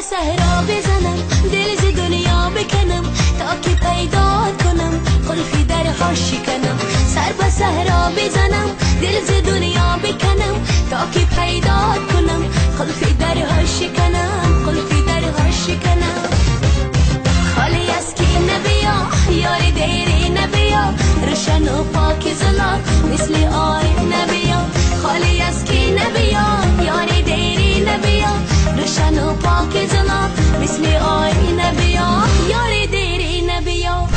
صحرا بزنم دل ز دنیا بکنم تا که پیدا کنم قلفی درها شکنم. سر به صحرا بزنم دل ز دنیا بکنم تا که پیدا کنم قلفی درها شکنم. قلفی درها شکنم. خالی از کی نبیا یار دیری نبیا روشن و پاک زلا مثل آی نبیا. خالی از کی نبیا یار دیری نبیا روشن و پاک زلا مثل آی نبیا. یار دیری نبیا.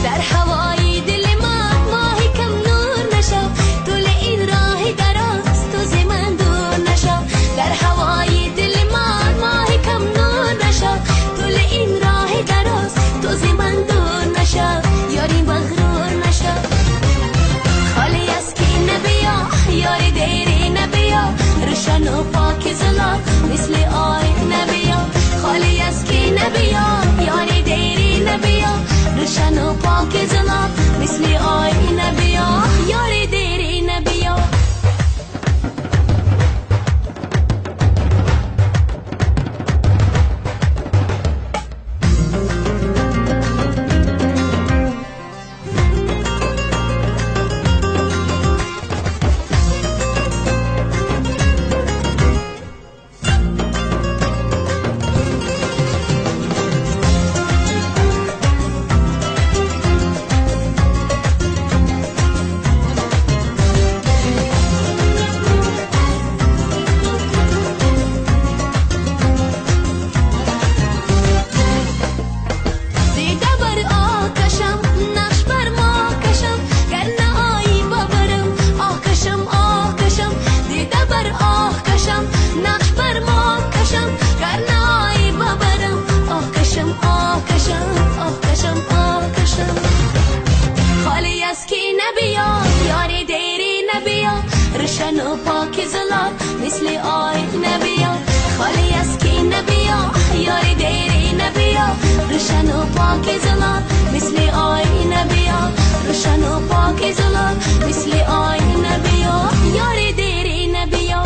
در هوای دل من ماهی کم نور نشو طول این راه دراز تو ز من دور نشو. در هوای دل من ماهی کم نور نشو طول این راه دراز تو ز من دور نشو. یاری مغرور نشو. خالی از کی نبیا یار دیری نبیا روشن و پاک زلا مثل آی نبیا. خالی از کی نبیا یار دیری نبیا روشن و پاک زلا مثل آی نبیا. یار دیری نبیا. روشن و پاک زلا مثل آی نبیا. خالی از کی نبیا یار دیری نبیا روشن و پاک زلا مثل آی نبیا. روشن و پاک زلا مثل آی نبیا. یار دیری نبیا.